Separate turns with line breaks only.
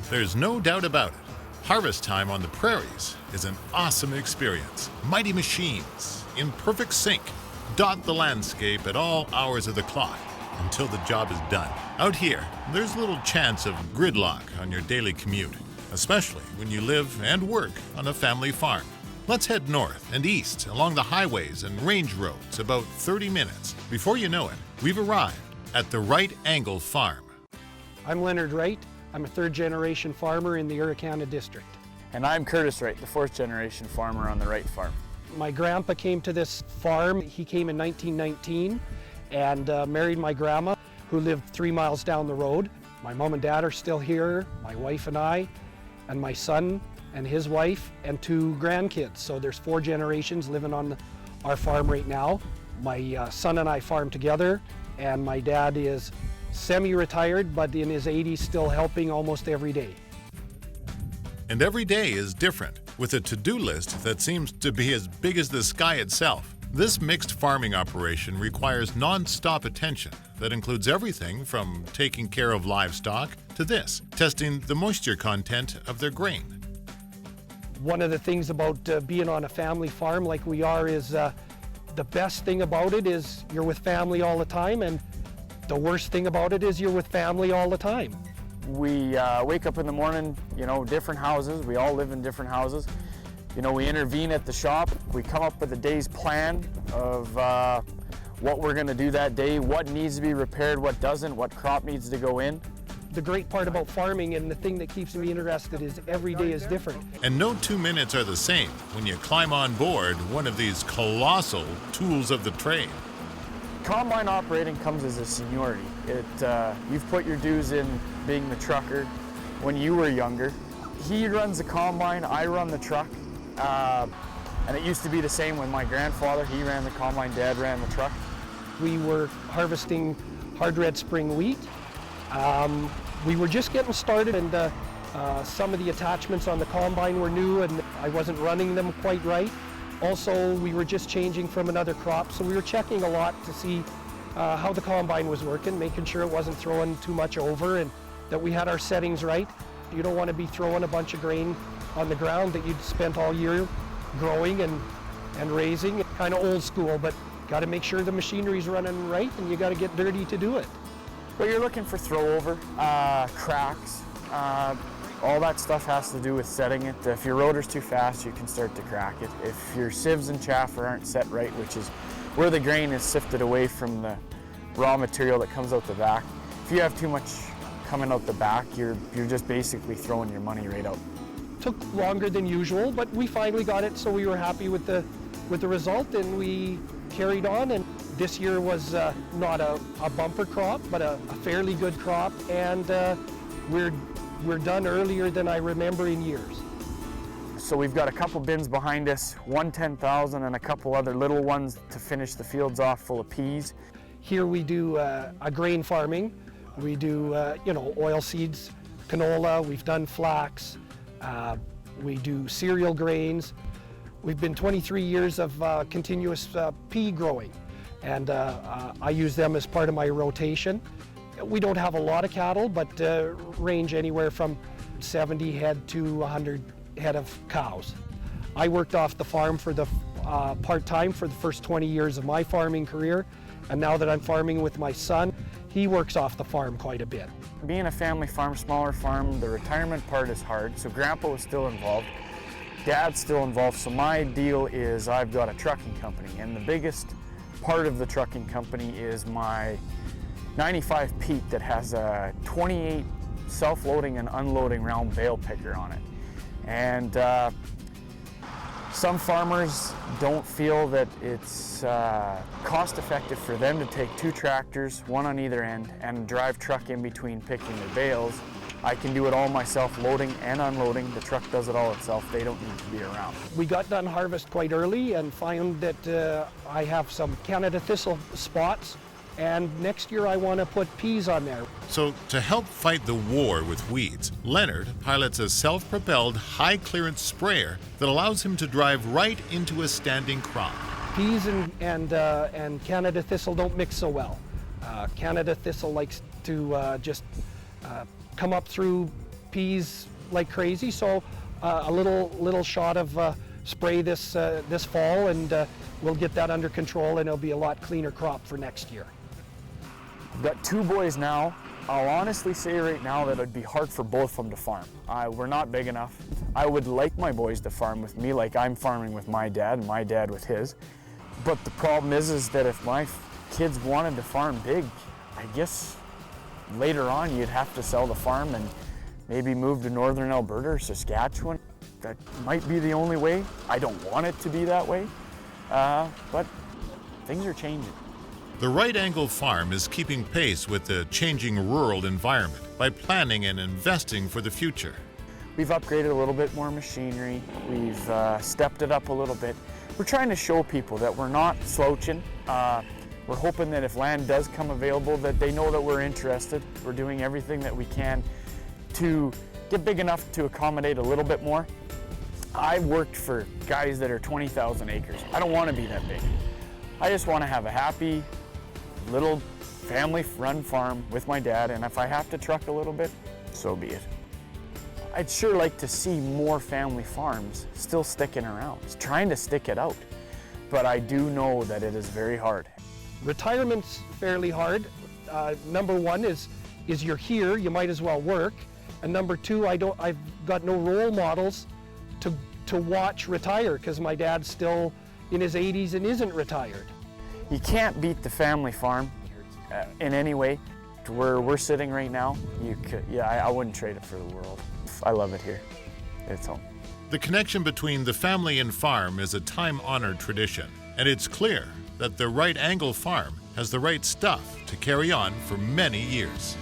There's no doubt about it. Harvest time on the prairies is an awesome experience. Mighty machines, in perfect sync, dot the landscape at all hours of the clock until the job is done. Out here, there's little chance of gridlock on your daily commute, especially when you live and work on a family farm. Let's head north and east along the highways and range roads about 30 minutes. Before you know it, we've arrived at the Wright-Angle Farm.
I'm Leonard Wright. I'm a third-generation farmer in the Irricana district.
And I'm Curtis Wright, the fourth-generation farmer on the Wright farm.
My grandpa came to this farm. He came in 1919 and married my grandma, who lived 3 miles down the road. My mom and dad are still here, my wife and I, and my son and his wife, and 2 grandkids. So there's 4 generations living on our farm right now. My son and I farm together, and my dad is semi-retired, but in his 80s, still helping almost every day.
And every day is different, with a to-do list that seems to be as big as the sky itself. This mixed farming operation requires non-stop attention that includes everything from taking care of livestock to this, testing the moisture content of their grain.
One of the things about being on a family farm like we are is the best thing about it is you're with family all the time, and the worst thing about it is you're with family all the time.
We wake up in the morning, different houses. We all live in different houses. We intervene at the shop. We come up with a day's plan of what we're going to do that day, what needs to be repaired, what doesn't, what crop needs to go in.
The great part about farming, and the thing that keeps me interested, is every day is different.
And no 2 minutes are the same when you climb on board one of these colossal tools of the trade.
Combine operating comes as a seniority. You've put your dues in being the trucker when you were younger. He runs the combine, I run the truck. And it used to be the same with my grandfather. He ran the combine, Dad ran the truck.
We were harvesting hard red spring wheat. We were just getting started, and some of the attachments on the combine were new, and I wasn't running them quite right. Also, we were just changing from another crop, so we were checking a lot to see how the combine was working, making sure it wasn't throwing too much over and that we had our settings right. You don't want to be throwing a bunch of grain on the ground that you'd spent all year growing and raising. Kind of old school, but got to make sure the machinery's running right, and you got to get dirty to do it.
Well, you're looking for throwover, cracks, all that stuff has to do with setting it. If your rotor's too fast, you can start to crack it. If your sieves and chaffer aren't set right, which is where the grain is sifted away from the raw material that comes out the back, if you have too much coming out the back, you're just basically throwing your money right out.
Took longer than usual, but we finally got it, so we were happy with the result, and we carried on. And this year was not a bumper crop, but a fairly good crop, and we're done earlier than I remember in years.
So we've got a couple bins behind us, one 10,000 and a couple other little ones to finish the fields off full of peas.
Here we do a grain farming. We do oil seeds, canola. We've done flax. We do cereal grains. We've been 23 years of continuous pea growing, and I use them as part of my rotation. We don't have a lot of cattle, but range anywhere from 70 head to 100 head of cows. I worked off the farm for the part-time for the first 20 years of my farming career, and now that I'm farming with my son, he works off the farm quite a bit.
Being a family farm, smaller farm, the retirement part is hard, so Grandpa was still involved, Dad's still involved, so my deal is I've got a trucking company, and the biggest part of the trucking company is my 95 Pete that has a 28 self-loading and unloading round bale picker on it. And some farmers don't feel that it's cost-effective for them to take 2 tractors, one on either end, and drive truck in between picking their bales. I can do it all myself, loading and unloading. The truck does it all itself. They don't need to be around.
We got done harvest quite early and found that I have some Canada thistle spots, and next year I want to put peas on there.
So to help fight the war with weeds, Leonard pilots a self-propelled high-clearance sprayer that allows him to drive right into a standing crop.
Peas and Canada thistle don't mix so well. Canada thistle likes to just come up through peas like crazy, so a little shot of spray this fall, and we'll get that under control, and it'll be a lot cleaner crop for next year.
I've got 2 boys now. I'll honestly say right now that it'd be hard for both of them to farm. We're not big enough. I would like my boys to farm with me like I'm farming with my dad and my dad with his. But the problem is that if my kids wanted to farm big, I guess later on you'd have to sell the farm and maybe move to northern Alberta or Saskatchewan. That might be the only way. I don't want it to be that way, but things are changing.
The Wright-Angle Farm is keeping pace with the changing rural environment by planning and investing for the future.
We've upgraded a little bit more machinery. We've stepped it up a little bit. We're trying to show people that we're not slouching. We're hoping that if land does come available, that they know that we're interested. We're doing everything that we can to get big enough to accommodate a little bit more. I've worked for guys that are 20,000 acres. I don't want to be that big. I just want to have a happy little family-run farm with my dad, and if I have to truck a little bit, so be it. I'd sure like to see more family farms still sticking around, trying to stick it out, but I do know that it is very hard.
Retirement's fairly hard. Number one is you're here, you might as well work, and number two, I've got no role models to watch retire, because my dad's still in his 80s and isn't retired.
You can't beat the family farm in any way. To where we're sitting right now, I wouldn't trade it for the world. I love it here. It's home.
The connection between the family and farm is a time-honored tradition, and it's clear that the Wright-Angle Farm has the right stuff to carry on for many years.